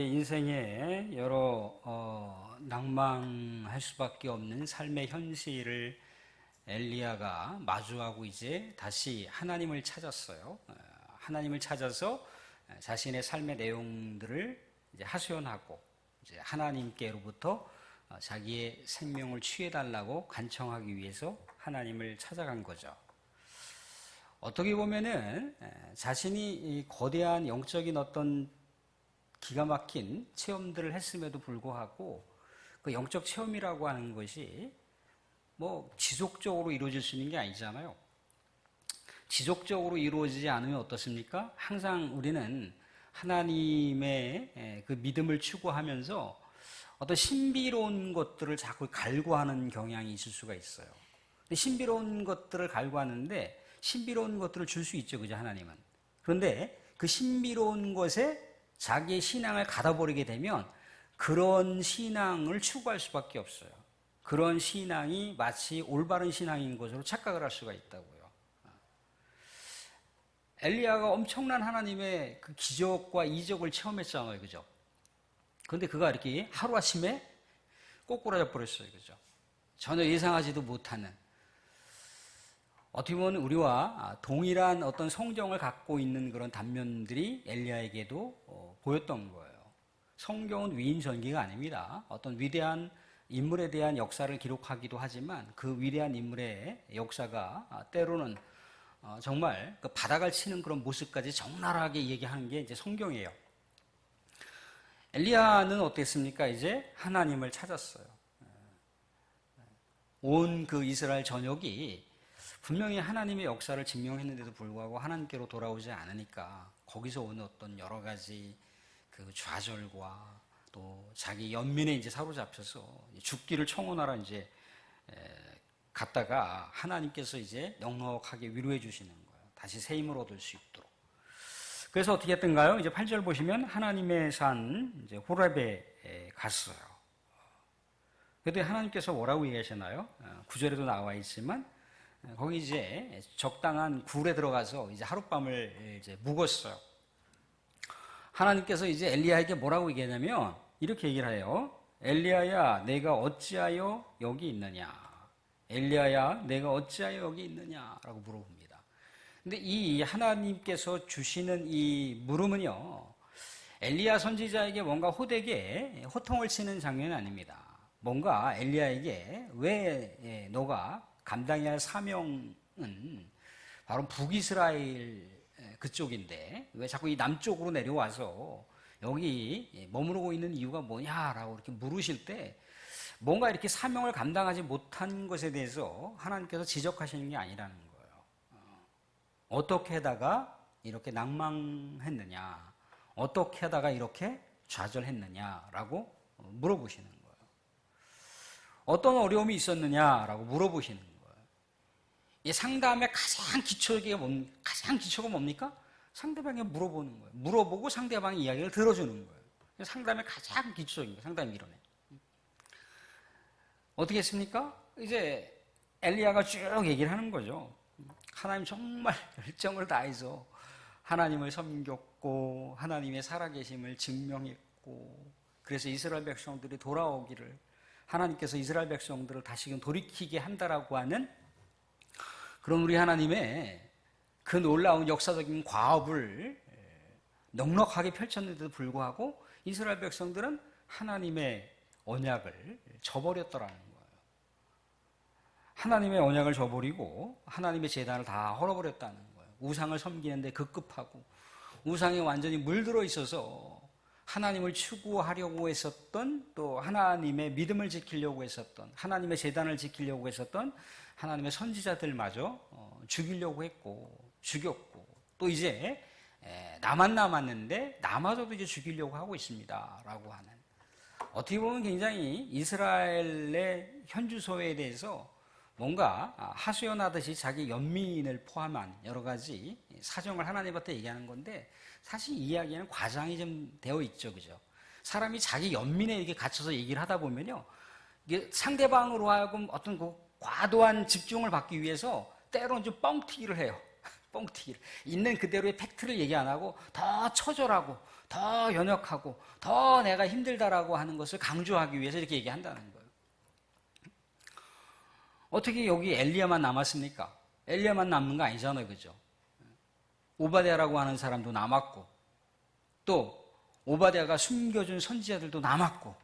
인생에 여러 낭망할 수밖에 없는 삶의 현실을 엘리야가 마주하고 이제 다시 하나님을 찾았어요. 하나님을 찾아서 자신의 삶의 내용들을 이제 하소연하고 이제 하나님께로부터 자기의 생명을 취해달라고 간청하기 위해서 하나님을 찾아간 거죠. 어떻게 보면은 자신이 이 거대한 영적인 어떤 기가 막힌 체험들을 했음에도 불구하고 그 영적 체험이라고 하는 것이 뭐 지속적으로 이루어질 수 있는 게 아니잖아요. 지속적으로 이루어지지 않으면 어떻습니까? 항상 우리는 하나님의 그 믿음을 추구하면서 어떤 신비로운 것들을 자꾸 갈구하는 경향이 있을 수가 있어요. 근데 신비로운 것들을 갈구하는데 신비로운 것들을 줄 수 있죠, 그죠, 하나님은. 그런데 그 신비로운 것에 자기의 신앙을 가둬버리게 되면 그런 신앙을 추구할 수밖에 없어요. 그런 신앙이 마치 올바른 신앙인 것으로 착각을 할 수가 있다고요. 엘리야가 엄청난 하나님의 그 기적과 이적을 체험했잖아요, 그죠? 그런데 그가 이렇게 하루아침에 꼬꾸라져 버렸어요, 그죠? 전혀 예상하지도 못하는. 어떻게 보면 우리와 동일한 어떤 성경을 갖고 있는 그런 단면들이 엘리야에게도 보였던 거예요. 성경은 위인전기가 아닙니다. 어떤 위대한 인물에 대한 역사를 기록하기도 하지만 그 위대한 인물의 역사가 때로는 정말 그 바닥을 치는 그런 모습까지 적나라하게 얘기하는 게 이제 성경이에요. 엘리야는 어땠습니까? 이제 하나님을 찾았어요. 온 그 이스라엘 전역이 분명히 하나님의 역사를 증명했는데도 불구하고 하나님께로 돌아오지 않으니까 거기서 오는 어떤 여러 가지 그 좌절과 또 자기 연민에 이제 사로잡혀서 죽기를 청혼하러 이제 갔다가 하나님께서 이제 넉넉하게 위로해 주시는 거예요. 다시 새 힘을 얻을 수 있도록. 그래서 어떻게 했던가요? 이제 8절 보시면 하나님의 산 이제 호렙에 갔어요. 그때 하나님께서 뭐라고 얘기하시나요? 9절에도 나와 있지만 거기 이제 적당한 굴에 들어가서 이제 하룻밤을 이제 묵었어요. 하나님께서 이제 엘리야에게 뭐라고 얘기하냐면 이렇게 얘기를 해요. 엘리야야, 내가 어찌하여 여기 있느냐? 엘리야야, 내가 어찌하여 여기 있느냐라고 물어봅니다. 근데 이 하나님께서 주시는 이 물음은요, 엘리야 선지자에게 뭔가 호되게 호통을 치는 장면이 아닙니다. 뭔가 엘리야에게 왜 너가 감당해야 할 사명은 바로 북이스라엘 그쪽인데 왜 자꾸 이 남쪽으로 내려와서 여기 머무르고 있는 이유가 뭐냐라고 이렇게 물으실 때 뭔가 이렇게 사명을 감당하지 못한 것에 대해서 하나님께서 지적하시는 게 아니라는 거예요. 어떻게 하다가 이렇게 낭망했느냐, 어떻게 하다가 이렇게 좌절했느냐라고 물어보시는 거예요. 어떤 어려움이 있었느냐라고 물어보시는 거예요. 이 상담의 가장 기초가 뭡니까? 상대방에 물어보는 거예요. 물어보고 상대방의 이야기를 들어주는 거예요. 상담의 가장 기초적인 거예요. 상담 이론에. 어떻게 했습니까? 이제 엘리야가 쭉 얘기를 하는 거죠. 하나님 정말 열정을 다해서 하나님을 섬겼고 하나님의 살아계심을 증명했고 그래서 이스라엘 백성들이 돌아오기를 하나님께서 이스라엘 백성들을 다시금 돌이키게 한다라고 하는 그런 우리 하나님의 그 놀라운 역사적인 과업을 넉넉하게 펼쳤는데도 불구하고 이스라엘 백성들은 하나님의 언약을 저버렸더라는 거예요. 하나님의 언약을 저버리고 하나님의 제단을 다 헐어버렸다는 거예요. 우상을 섬기는데 급급하고 우상에 완전히 물들어 있어서 하나님을 추구하려고 했었던 또 하나님의 믿음을 지키려고 했었던 하나님의 제단을 지키려고 했었던 하나님의 선지자들마저 죽이려고 했고 죽였고 또 이제 나만 남았는데 나마저도 이제 죽이려고 하고 있습니다 라고 하는 어떻게 보면 굉장히 이스라엘의 현주소에 대해서 뭔가 하소연하듯이 자기 연민을 포함한 여러 가지 사정을 하나님한테 얘기하는 건데 사실 이 이야기에는 과장이 좀 되어 있죠, 그죠? 사람이 자기 연민에 이렇게 갇혀서 얘기를 하다 보면요, 이게 상대방으로 하여금 어떤 그 과도한 집중을 받기 위해서 때로는 좀 뻥튀기를 해요. 뻥튀기를. 있는 그대로의 팩트를 얘기 안 하고 더 처절하고 더 연약하고 더 내가 힘들다라고 하는 것을 강조하기 위해서 이렇게 얘기한다는 거예요. 어떻게 여기 엘리야만 남았습니까? 엘리야만 남는 거 아니잖아요. 그죠? 오바댜라고 하는 사람도 남았고 또 오바댜가 숨겨준 선지자들도 남았고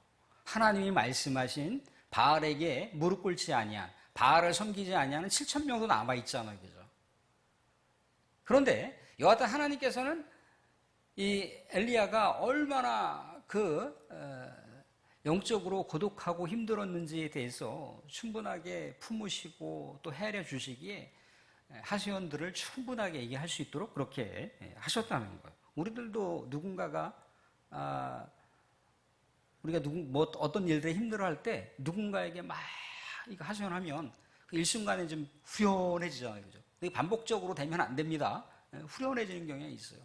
하나님이 말씀하신 바알에게 무릎 꿇지 아니한 바알을 섬기지 아니하는 7,000명도 남아있잖아요. 그죠? 그런데 여하튼 하나님께서는 이 엘리야가 얼마나 영적으로 고독하고 힘들었는지에 대해서 충분하게 품으시고 또 헤아려 주시기에 하소연들을 충분하게 얘기할 수 있도록 그렇게 하셨다는 거예요. 우리들도 누군가가 우리가 어떤 일들에 힘들어할 때 누군가에게 막 이거 하소연하면 그 일순간에 좀 후련해지잖아요. 그죠? 반복적으로 되면 안 됩니다. 후련해지는 경향이 있어요.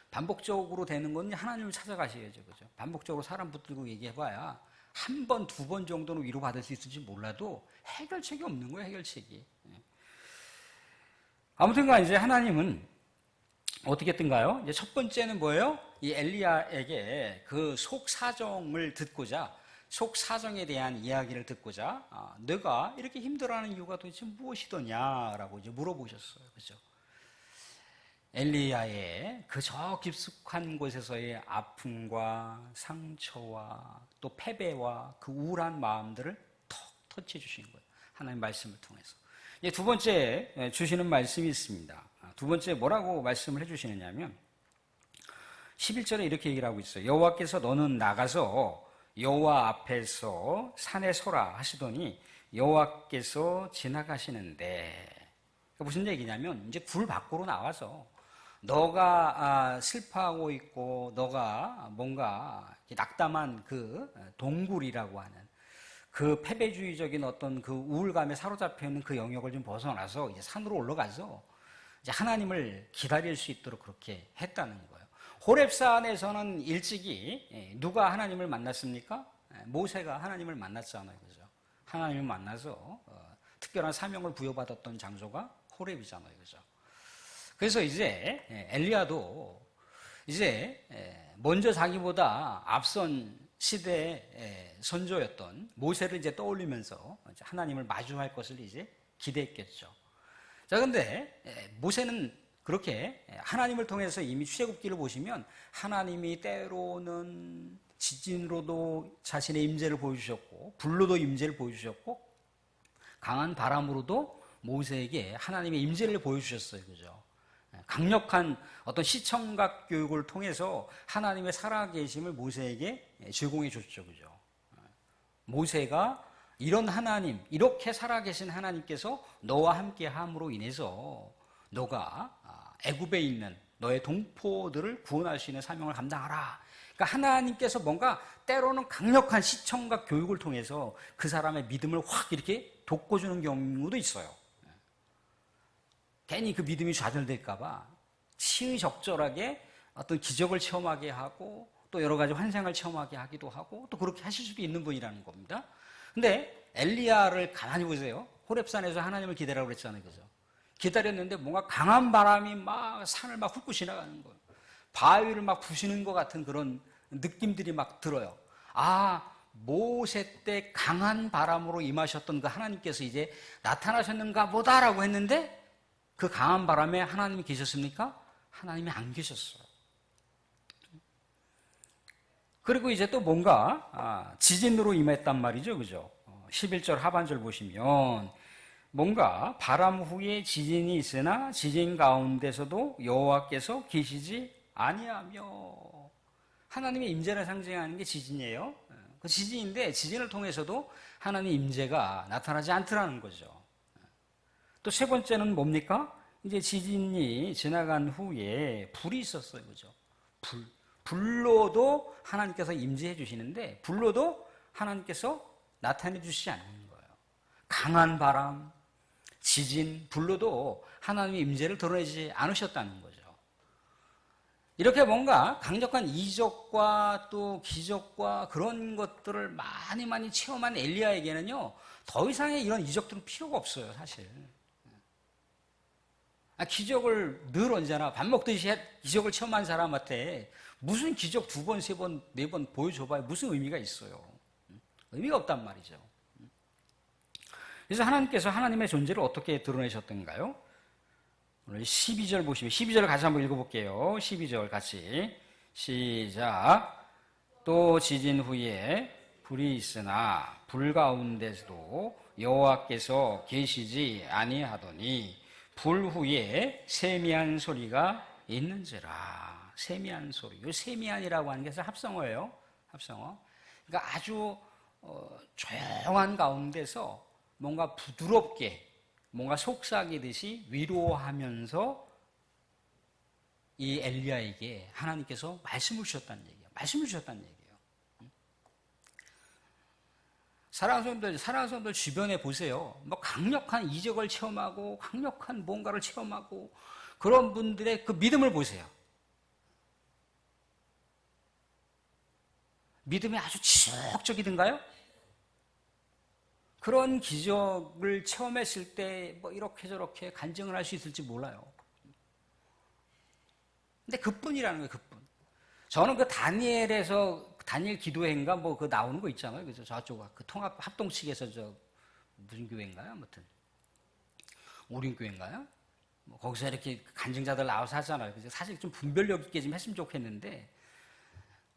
반복적으로 되는 건 하나님을 찾아가셔야죠. 그죠? 반복적으로 사람 붙들고 얘기해봐야 한 번, 두 번 정도는 위로받을 수 있을지 몰라도 해결책이 없는 거예요, 해결책이. 아무튼간 이제 하나님은 어떻게 했던가요? 이제 첫 번째는 뭐예요? 이 엘리야에게 그 속 사정을 듣고자, 속 사정에 대한 이야기를 듣고자, 너가 이렇게 힘들어하는 이유가 도대체 무엇이더냐라고 이제 물어보셨어요. 그죠? 엘리야의 그 저 깊숙한 곳에서의 아픔과 상처와 또 패배와 그 우울한 마음들을 턱 터치해 주시는 거예요. 하나님 말씀을 통해서. 이제 두 번째 주시는 말씀이 있습니다. 두 번째 뭐라고 말씀을 해주시느냐면 11절에 이렇게 얘기를 하고 있어요. 여호와께서 너는 나가서 여호와 앞에서 산에 서라 하시더니 여호와께서 지나가시는데 무슨 얘기냐면 이제 굴 밖으로 나와서 너가 슬퍼하고 있고 너가 뭔가 낙담한 그 동굴이라고 하는 그 패배주의적인 어떤 그 우울감에 사로잡혀 있는 그 영역을 좀 벗어나서 이제 산으로 올라가서 이제 하나님을 기다릴 수 있도록 그렇게 했다는 거예요. 호렙산에서는 일찍이 누가 하나님을 만났습니까? 모세가 하나님을 만났잖아요. 그죠? 하나님을 만나서 특별한 사명을 부여받았던 장소가 호렙이잖아요. 그죠? 그래서 이제 엘리야도 이제 먼저 자기보다 앞선 시대의 선조였던 모세를 이제 떠올리면서 하나님을 마주할 것을 이제 기대했겠죠. 자, 근데 모세는 그렇게 하나님을 통해서 이미 출애굽기를 보시면 하나님이 때로는 지진으로도 자신의 임재를 보여주셨고 불로도 임재를 보여주셨고 강한 바람으로도 모세에게 하나님의 임재를 보여주셨어요. 그죠? 강력한 어떤 시청각 교육을 통해서 하나님의 살아계심을 모세에게 제공해 줬죠. 그죠? 모세가 이런 하나님, 이렇게 살아계신 하나님께서 너와 함께 함으로 인해서 너가 애굽에 있는 너의 동포들을 구원할 수 있는 사명을 감당하라. 그러니까 하나님께서 뭔가 때로는 강력한 시청각 교육을 통해서 그 사람의 믿음을 확 이렇게 돋궈주는 경우도 있어요. 괜히 그 믿음이 좌절될까봐 시의적절하게 어떤 기적을 체험하게 하고 또 여러 가지 환상을 체험하게 하기도 하고 또 그렇게 하실 수도 있는 분이라는 겁니다. 근데 엘리야를 가만히 보세요. 호렙산에서 하나님을 기다리라고 그랬잖아요. 그죠? 기다렸는데 뭔가 강한 바람이 막 산을 막 훑고 지나가는 거예요. 바위를 막 부시는 것 같은 그런 느낌들이 막 들어요. 모세 때 강한 바람으로 임하셨던 그 하나님께서 이제 나타나셨는가 보다라고 했는데 그 강한 바람에 하나님이 계셨습니까? 하나님이 안 계셨어요. 그리고 이제 또 뭔가 지진으로 임했단 말이죠. 그죠? 11절 하반절 보시면 뭔가 바람 후에 지진이 있으나 지진 가운데서도 여호와께서 계시지 아니하며 하나님의 임재를 상징하는 게 지진이에요. 그 지진인데 지진을 통해서도 하나님의 임재가 나타나지 않더라는 거죠. 또 세 번째는 뭡니까? 이제 지진이 지나간 후에 불이 있었어요. 그죠? 불로도 하나님께서 임재해 주시는데 불로도 하나님께서 나타내 주시지 않는 거예요. 강한 바람, 지진, 불로도 하나님의 임재를 드러내지 않으셨다는 거죠. 이렇게 뭔가 강력한 이적과 또 기적과 그런 것들을 많이 체험한 엘리야에게는요, 더 이상의 이런 이적들은 필요가 없어요, 사실. 기적을 늘 언제나 밥 먹듯이 기적을 체험한 사람한테 무슨 기적 2번, 3번, 4번 보여줘봐야 무슨 의미가 있어요. 의미가 없단 말이죠. 그래서 하나님께서 하나님의 존재를 어떻게 드러내셨던가요? 오늘 12절 보시면 12절 같이 한번 읽어볼게요. 12절 같이 시작. 또 지진 후에 불이 있으나 불 가운데서도 여호와께서 계시지 아니하더니 불 후에 세미한 소리가 있는지라. 세미한 소리. 이 세미한이라고 하는 게 합성어예요. 합성어. 그러니까 아주 조용한 가운데서 뭔가 부드럽게 뭔가 속삭이듯이 위로하면서 이 엘리야에게 하나님께서 말씀을 주셨다는 얘기예요. 말씀을 주셨다는 얘기예요. 사랑하는 성도들 주변에 보세요. 뭐 강력한 이적을 체험하고 강력한 뭔가를 체험하고 그런 분들의 그 믿음을 보세요. 믿음이 아주 지속적이든가요? 그런 기적을 체험했을 때 뭐 이렇게 저렇게 간증을 할 수 있을지 몰라요. 근데 그뿐이라는 거예요, 그뿐. 저는 그 다니엘에서 다니엘 기도회인가 뭐 그 나오는 거 있잖아요. 그죠? 저쪽 그 통합 합동 측에서 저 무슨 교회인가요? 아무튼 오륜교회인가요? 뭐 거기서 이렇게 간증자들 나와서 하잖아요. 그래서 사실 좀 분별력 있게 좀 했으면 좋겠는데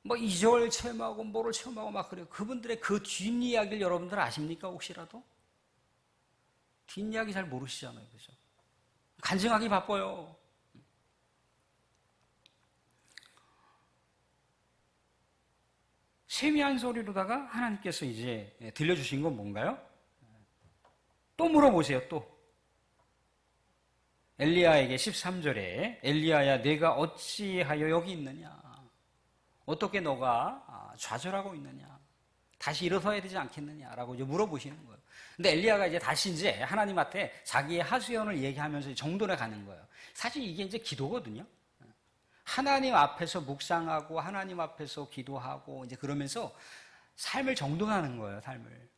뭐 이적을 체험하고 뭐를 체험하고 막 그래요. 그분들의 그 뒷이야기를 여러분들 아십니까? 혹시라도? 뒷이야기 잘 모르시잖아요. 그죠? 간증하기 바빠요. 세미한 소리로다가 하나님께서 이제 들려주신 건 뭔가요? 또 물어보세요, 또. 엘리야에게 13절에 엘리야야 내가 어찌하여 여기 있느냐? 어떻게 너가 좌절하고 있느냐? 다시 일어서야 되지 않겠느냐라고 이제 물어보시는 거예요. 근데 엘리야가 이제 다시 이제 하나님한테 자기의 하소연을 얘기하면서 정돈해 가는 거예요. 사실 이게 이제 기도거든요. 하나님 앞에서 묵상하고 하나님 앞에서 기도하고 이제 그러면서 삶을 정돈하는 거예요. 삶을.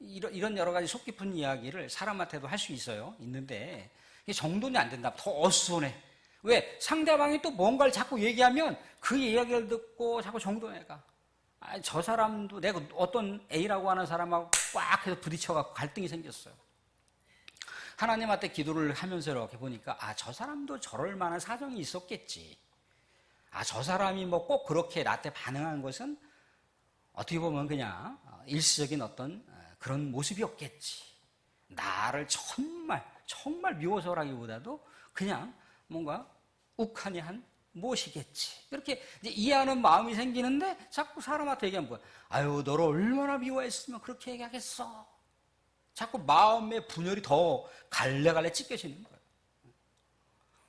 이런 여러 가지 속 깊은 이야기를 사람한테도 할 수 있어요. 있는데 이게 정돈이 안 된다. 더 어수선해. 왜? 상대방이 또 뭔가를 자꾸 얘기하면 그 이야기를 듣고 자꾸 정돈해가. 저 사람도 내가 어떤 A라고 하는 사람하고 꽉 해서 부딪혀갖고 갈등이 생겼어요. 하나님한테 기도를 하면서 이렇게 보니까 저 사람도 저럴 만한 사정이 있었겠지. 저 사람이 뭐 꼭 그렇게 나한테 반응한 것은 어떻게 보면 그냥 일시적인 어떤 그런 모습이었겠지. 나를 정말 미워서라기보다도 그냥 뭔가 욱하니 한 무엇이겠지. 이렇게 이제 이해하는 마음이 생기는데 자꾸 사람한테 얘기하면 뭐야. 아유, 너를 얼마나 미워했으면 그렇게 얘기하겠어. 자꾸 마음의 분열이 더 갈래갈래 찢겨지는 거예요.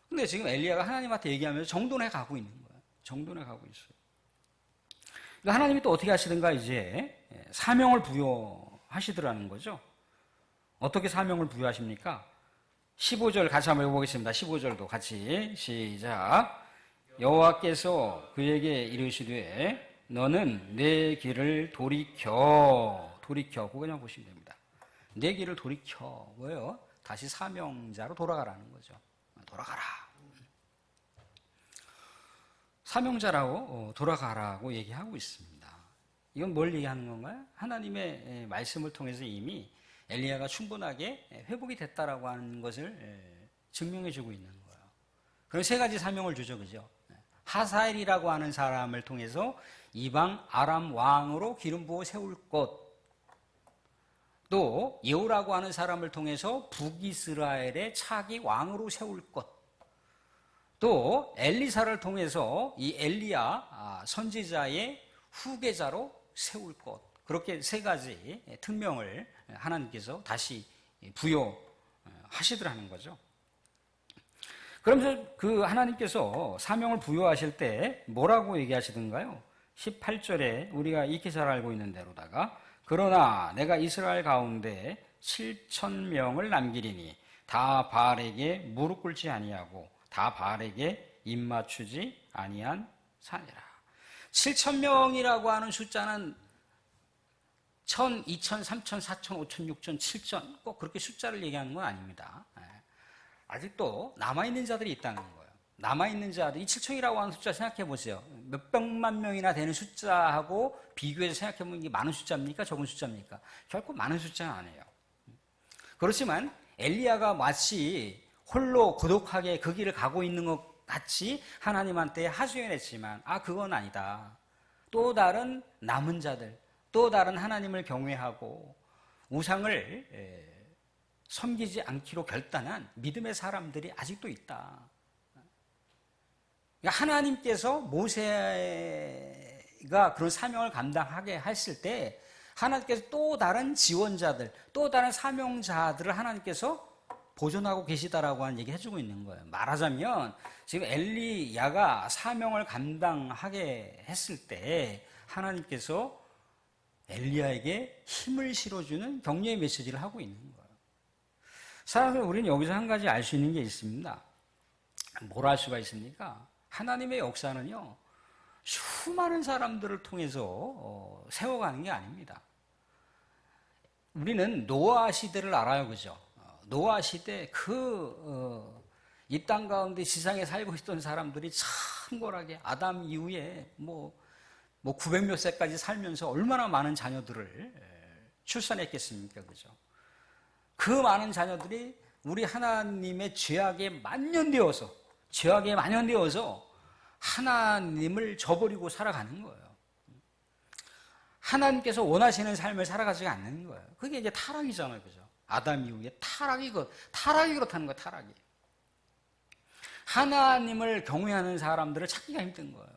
근데 지금 엘리야가 하나님한테 얘기하면서 정돈해 가고 있는 거예요. 정돈해 가고 있어요. 그러니까 하나님이 또 어떻게 하시든가 이제 사명을 부여하시더라는 거죠. 어떻게 사명을 부여하십니까? 15절 같이 한번 읽어보겠습니다. 15절도 같이 시작. 여호와께서 그에게 이르시되 너는 내 길을 돌이켜 그거 그냥 보시면 됩니다. 내 길을 돌이켜. 뭐예요? 다시 사명자로 돌아가라는 거죠. 돌아가라. 사명자라고 돌아가라고 얘기하고 있습니다. 이건 뭘 얘기하는 건가요? 하나님의 말씀을 통해서 이미 엘리야가 충분하게 회복이 됐다라고 하는 것을 증명해 주고 있는 거예요. 그럼 3가지 사명을 주죠. 그죠? 하사엘이라고 하는 사람을 통해서 이방 아람 왕으로 기름 부어 세울 것. 또 예후라고 하는 사람을 통해서 북이스라엘의 차기 왕으로 세울 것. 또 엘리사를 통해서 이 엘리야 선지자의 후계자로 세울 것. 그렇게 3가지 특명을 하나님께서 다시 부여하시더라는 거죠. 그러면서 그 하나님께서 사명을 부여하실 때 뭐라고 얘기하시던가요? 18절에 우리가 익히 잘 알고 있는 대로다가 그러나 내가 이스라엘 가운데 7,000명을 남기리니 다 바알에게 무릎 꿇지 아니하고 다 바알에게 입 맞추지 아니한 사니라. 7,000명이라고 하는 숫자는 1,000, 2,000, 3,000, 4,000, 5,000, 6,000, 7,000 꼭 그렇게 숫자를 얘기하는 건 아닙니다. 아직도 남아있는 자들이 있다는 거예요. 남아있는 자들, 이 7천이라고 하는 숫자 생각해 보세요. 몇백만 명이나 되는 숫자하고 비교해서 생각해 보면 이게 많은 숫자입니까? 적은 숫자입니까? 결코 많은 숫자는 아니에요. 그렇지만 엘리야가 마치 홀로 고독하게 그 길을 가고 있는 것 같이 하나님한테 하소연했지만 그건 아니다. 또 다른 남은 자들, 또 다른 하나님을 경외하고 우상을 섬기지 않기로 결단한 믿음의 사람들이 아직도 있다. 그러니까 하나님께서 모세가 그런 사명을 감당하게 했을 때 하나님께서 또 다른 지원자들, 또 다른 사명자들을 하나님께서 보존하고 계시다라고 하는 얘기 해주고 있는 거예요. 말하자면 지금 엘리야가 사명을 감당하게 했을 때 하나님께서 엘리야에게 힘을 실어주는 격려의 메시지를 하고 있는 거예요. 사실 우리는 여기서 한 가지 알 수 있는 게 있습니다. 뭘 알 수가 있습니까? 하나님의 역사는요, 수많은 사람들을 통해서 세워가는 게 아닙니다. 우리는 노아 시대를 알아요, 그죠? 노아 시대 이 땅 가운데 지상에 살고 있던 사람들이 참고하게 아담 이후에 900몇 세까지 살면서 얼마나 많은 자녀들을 출산했겠습니까, 그죠? 그 많은 자녀들이 우리 하나님의 죄악에 만연되어서 하나님을 저버리고 살아가는 거예요. 하나님께서 원하시는 삶을 살아가지 않는 거예요. 그게 이제 타락이잖아요, 그죠? 아담 이후에 타락이 그렇다는 거예요, 타락이. 하나님을 경외하는 사람들을 찾기가 힘든 거예요.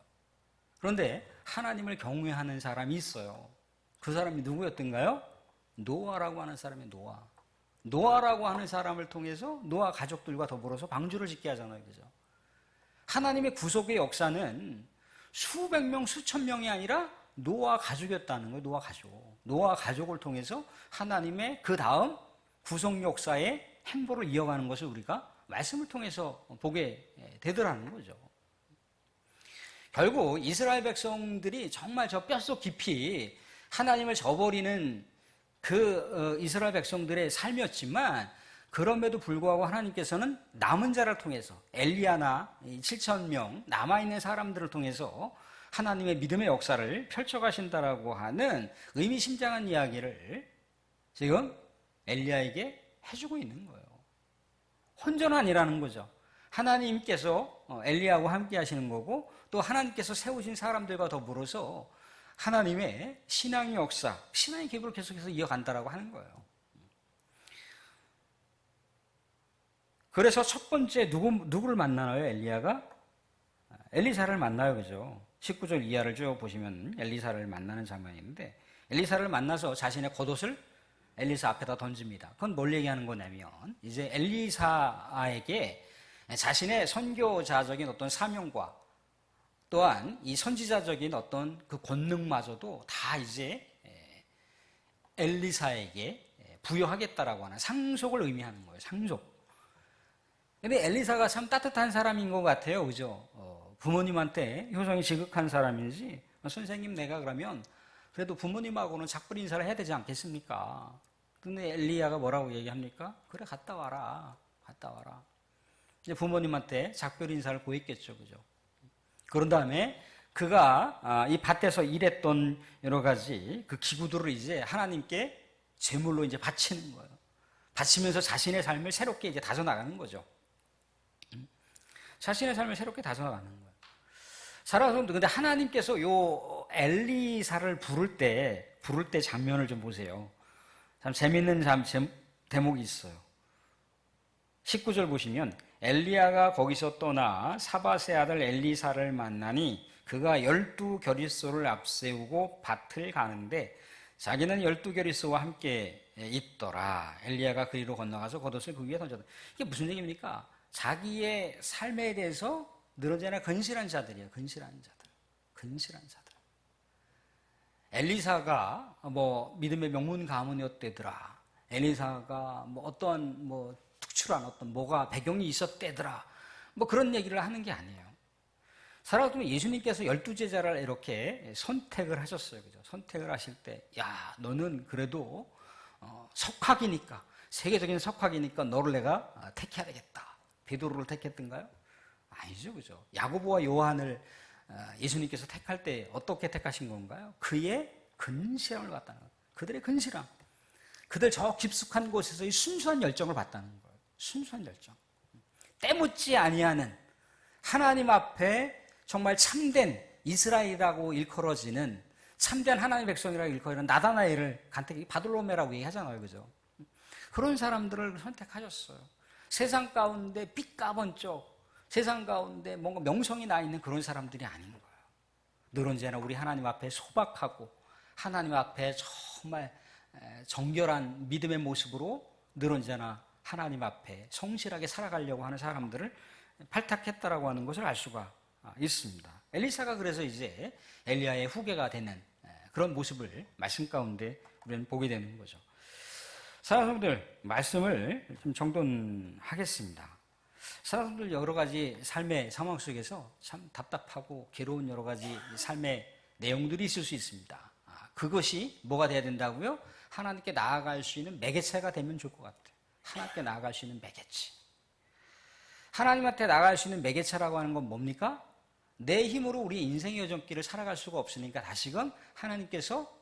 그런데 하나님을 경외하는 사람이 있어요. 그 사람이 누구였던가요? 노아라고 하는 사람이 노아라고 하는 사람을 통해서 노아 가족들과 더불어서 방주를 짓게 하잖아요, 그죠? 하나님의 구속의 역사는 수백 명, 수천 명이 아니라 노아 가족이었다는 거예요. 노아 가족을 통해서 하나님의 그 다음 구속 역사의 행보를 이어가는 것을 우리가 말씀을 통해서 보게 되더라는 거죠. 결국 이스라엘 백성들이 정말 저 뼛속 깊이 하나님을 저버리는 그 이스라엘 백성들의 삶이었지만 그럼에도 불구하고 하나님께서는 남은 자를 통해서 엘리야나 7천 명 남아있는 사람들을 통해서 하나님의 믿음의 역사를 펼쳐가신다라고 하는 의미심장한 이야기를 지금 엘리야에게 해주고 있는 거예요. 혼전한이라는 거죠. 하나님께서 엘리야와 함께 하시는 거고 또 하나님께서 세우신 사람들과 더불어서 하나님의 신앙의 역사, 신앙의 계보를 계속해서 이어간다라고 하는 거예요. 그래서 첫 번째 누구를 만나나요, 엘리야가? 엘리사를 만나요, 그죠? 19절 이하를 쭉 보시면 엘리사를 만나는 장면인데 엘리사를 만나서 자신의 겉옷을 엘리사 앞에다 던집니다. 그건 뭘 얘기하는 거냐면 이제 엘리사에게 자신의 선교자적인 어떤 사명과 또한 이 선지자적인 어떤 그 권능마저도 다 이제 엘리사에게 부여하겠다라고 하는 상속을 의미하는 거예요. 상속. 근데 엘리사가 참 따뜻한 사람인 것 같아요. 그죠? 부모님한테 효성이 지극한 사람이지 선생님 내가 그러면 그래도 부모님하고는 작별 인사를 해야 되지 않겠습니까? 근데 엘리야가 뭐라고 얘기합니까? 그래 갔다 와라. 이제 부모님한테 작별 인사를 고했겠죠. 그죠? 그런 다음에 그가 이 밭에서 일했던 여러 가지 그 기구들을 이제 하나님께 제물로 이제 바치는 거예요. 바치면서 자신의 삶을 새롭게 이제 다져나가는 거죠. 자신의 삶을 새롭게 다져나가는 거예요. 살아서 근데 하나님께서 요 엘리사를 부를 때 장면을 좀 보세요. 참 재밌는 대목이 있어요. 19절 보시면 엘리야가 거기서 떠나 사밧의 아들 엘리사를 만나니 그가 12겨릿소를 앞세우고 밭을 가는데 자기는 12겨릿소와 함께 있더라. 엘리야가 그리로 건너가서 겉옷을 그 위에 던졌다. 이게 무슨 얘기입니까? 자기의 삶에 대해서 늘어지나 건실한 자들이에요. 건실한 자들. 엘리사가 믿음의 명문 가문이었대더라. 엘리사가 어떠한 특출한 어떤 배경이 있었대더라. 그런 얘기를 하는 게 아니에요. 살아보면 예수님께서 12제자를 이렇게 선택을 하셨어요. 그죠? 선택을 하실 때, 야, 너는 그래도 석학이니까, 세계적인 석학이니까 너를 내가 택해야 되겠다. 베드로를 택했던가요? 아니죠, 그죠? 야고보와 요한을 예수님께서 택할 때 어떻게 택하신 건가요? 그의 근실함을 봤다는 거예요. 그들의 근실함. 그들 저 깊숙한 곳에서의 순수한 열정을 봤다는 거예요. 순수한 열정. 때묻지 아니하는 하나님 앞에 정말 참된 이스라엘이라고 일컬어지는 참된 하나님의 백성이라고 일컬어지는 나다나엘을 간택히 바돌로메라고 얘기하잖아요. 그죠? 그런 사람들을 선택하셨어요. 세상 가운데 삐까번쩍 세상 가운데 뭔가 명성이 나 있는 그런 사람들이 아닌 거예요. 늘 언제나 우리 하나님 앞에 소박하고 하나님 앞에 정말 정결한 믿음의 모습으로 늘 언제나 하나님 앞에 성실하게 살아가려고 하는 사람들을 발탁했다라고 하는 것을 알 수가 있습니다. 엘리사가 그래서 이제 엘리야의 후계가 되는 그런 모습을 말씀 가운데 우리는 보게 되는 거죠. 사랑하는 성도들, 말씀을 좀 정돈하겠습니다. 사랑하는 성도들, 여러 가지 삶의 상황 속에서 참 답답하고 괴로운 여러 가지 삶의 내용들이 있을 수 있습니다. 그것이 뭐가 돼야 된다고요? 하나님께 나아갈 수 있는 매개체가 되면 좋을 것 같아요. 하나님께 나아갈 수 있는 매개체. 하나님한테 나아갈 수 있는 매개체라고 하는 건 뭡니까? 내 힘으로 우리 인생의 여정길을 살아갈 수가 없으니까 다시금 하나님께서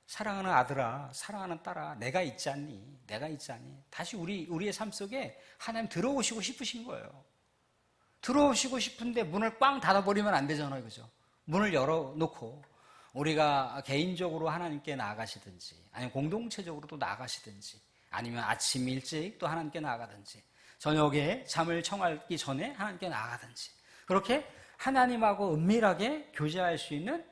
사랑하는 아들아, 사랑하는 딸아, 내가 있지 않니? 내가 있지 않니? 다시 우리의 삶 속에 하나님 들어오시고 싶으신 거예요. 들어오시고 싶은데 문을 꽝 닫아버리면 안 되잖아요. 그죠? 문을 열어놓고 우리가 개인적으로 하나님께 나아가시든지 아니면 공동체적으로 또 나아가시든지 아니면 아침 일찍 또 하나님께 나아가든지 저녁에 잠을 청하기 전에 하나님께 나아가든지 그렇게 하나님하고 은밀하게 교제할 수 있는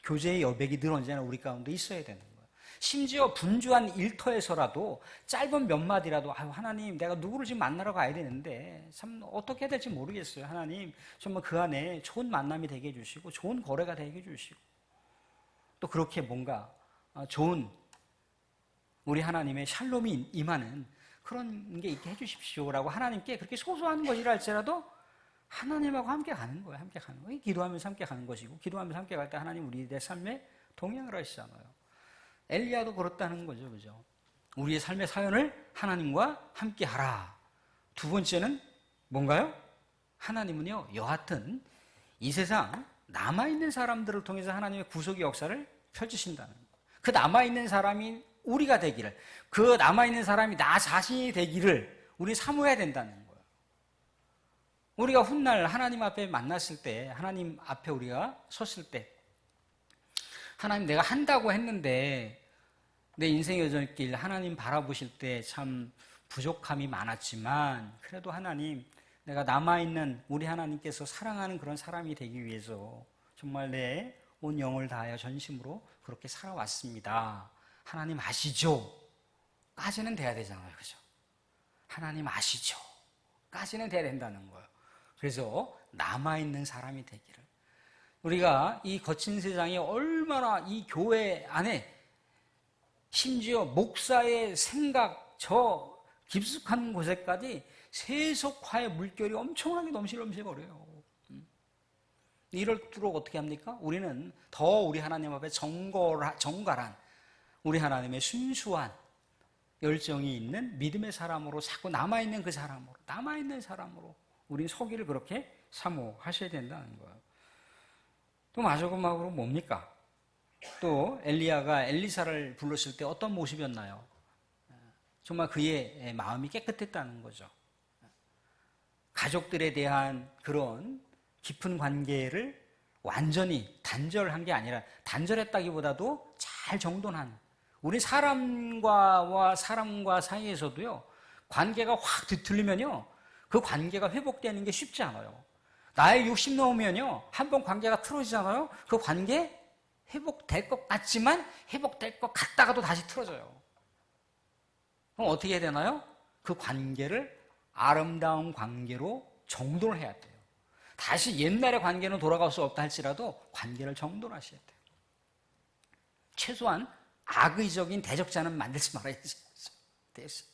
교제의 여백이 늘 언제나 우리 가운데 있어야 되는 거예요. 심지어 분주한 일터에서라도 짧은 몇 마디라도 하나님 내가 누구를 지금 만나러 가야 되는데 참 어떻게 해야 될지 모르겠어요. 하나님 정말 그 안에 좋은 만남이 되게 해주시고 좋은 거래가 되게 해주시고 또 그렇게 뭔가 좋은 우리 하나님의 샬롬이 임하는 그런 게 있게 해주십시오라고 하나님께 그렇게 소소한 것이라 할지라도 하나님하고 함께 가는 거예요. 함께 가는 거예요. 기도하면서 함께 가는 것이고 기도하면서 함께 갈 때 하나님 우리의 삶에 동행을 하시잖아요. 엘리야도 그렇다는 거죠. 그죠? 우리의 삶의 사연을 하나님과 함께 하라. 두 번째는 뭔가요? 하나님은요, 여하튼 이 세상 남아있는 사람들을 통해서 하나님의 구속의 역사를 펼치신다는 거예요. 그 남아있는 사람이 우리가 되기를, 그 남아있는 사람이 나 자신이 되기를 우리 사모해야 된다는 거예요. 우리가 훗날 하나님 앞에 만났을 때, 하나님 앞에 우리가 섰을 때, 하나님 내가 한다고 했는데 내 인생 여정길 하나님 바라보실 때 참 부족함이 많았지만 그래도 하나님 내가 남아있는 우리 하나님께서 사랑하는 그런 사람이 되기 위해서 정말 내 온 영을 다하여 전심으로 그렇게 살아왔습니다. 하나님 아시죠? 까지는 돼야 되잖아요. 그죠? 하나님 아시죠? 까지는 돼야 된다는 거예요. 그래서 남아있는 사람이 되기를. 우리가 이 거친 세상에 얼마나 이 교회 안에 심지어 목사의 생각 저 깊숙한 곳에까지 세속화의 물결이 엄청나게 넘실넘실거려요. 이럴수록 어떻게 합니까? 우리는 더 우리 하나님 앞에 정갈한 우리 하나님의 순수한 열정이 있는 믿음의 사람으로 자꾸 남아있는 그 사람으로 남아있는 사람으로 우리 서기를 그렇게 사모하셔야 된다는 거예요. 또 마지막으로 뭡니까? 또 엘리야가 엘리사를 불렀을 때 어떤 모습이었나요? 정말 그의 마음이 깨끗했다는 거죠. 가족들에 대한 그런 깊은 관계를 완전히 단절한 게 아니라 단절했다기보다도 잘 정돈한 우리 사람과 사이에서도요 관계가 확 뒤틀리면요 그 관계가 회복되는 게 쉽지 않아요. 나이 60 넘으면요 한번 관계가 틀어지잖아요. 그 관계 회복될 것 같지만 회복될 것 같다가도 다시 틀어져요. 그럼 어떻게 해야 되나요? 그 관계를 아름다운 관계로 정돈을 해야 돼요. 다시 옛날의 관계는 돌아갈 수 없다 할지라도 관계를 정돈하셔야 돼요. 최소한 악의적인 대적자는 만들지 말아야지. 됐어.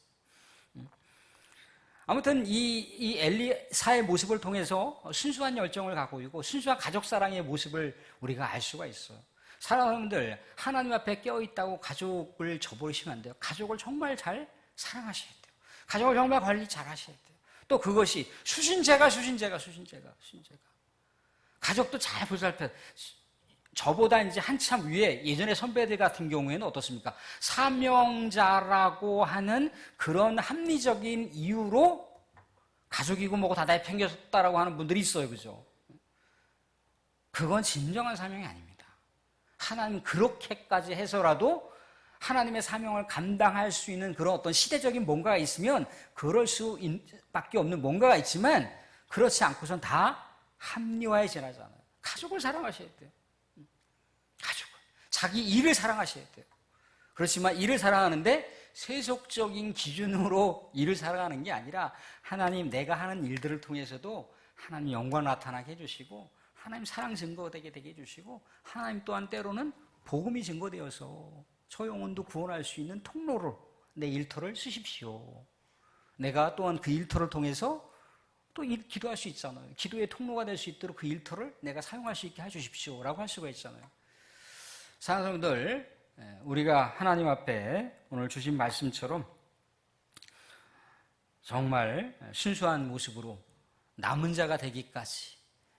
아무튼 이 엘리사의 모습을 통해서 순수한 열정을 갖고 있고 순수한 가족 사랑의 모습을 우리가 알 수가 있어요. 사랑하는 하나님 앞에 깨어있다고 가족을 저버리시면 안 돼요. 가족을 정말 잘 사랑하셔야 돼요. 가족을 정말 관리 잘 하셔야 돼요. 또 그것이 수신제가. 가족도 잘 보살펴. 저보다 이제 한참 위에 예전에 선배들 같은 경우에는 어떻습니까? 사명자라고 하는 그런 합리적인 이유로 가족이고 뭐고 다 내팽겨졌다라고 하는 분들이 있어요. 그죠? 그건 진정한 사명이 아닙니다. 하나님 그렇게까지 해서라도 하나님의 사명을 감당할 수 있는 그런 어떤 시대적인 뭔가가 있으면 그럴 수밖에 없는 뭔가가 있지만 그렇지 않고선 다 합리화에 지나잖아요. 가족을 사랑하셔야 돼요. 가족을. 자기 일을 사랑하셔야 돼요. 그렇지만 일을 사랑하는데 세속적인 기준으로 일을 사랑하는 게 아니라 하나님 내가 하는 일들을 통해서도 하나님 영광 나타나게 해주시고 하나님 사랑 증거되게 해주시고 하나님 또한 때로는 복음이 증거되어서 저 영혼도 구원할 수 있는 통로로 내 일터를 쓰십시오. 내가 또한 그 일터를 통해서 또 기도할 수 있잖아요. 기도의 통로가 될 수 있도록 그 일터를 내가 사용할 수 있게 해주십시오 라고 할 수가 있잖아요. 사랑하는 성도들, 우리가 하나님 앞에 오늘 주신 말씀처럼 정말 순수한 모습으로 남은 자가 되기까지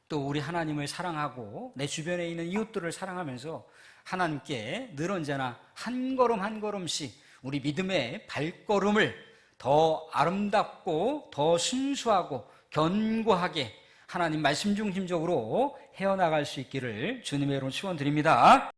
또 우리 하나님을 사랑하고 내 주변에 있는 이웃들을 사랑하면서 하나님께 늘 언제나 한 걸음 한 걸음씩 우리 믿음의 발걸음을 더 아름답고 더 순수하고 견고하게 하나님 말씀 중심적으로 헤어나갈 수 있기를 주님의 이름으로 축원드립니다.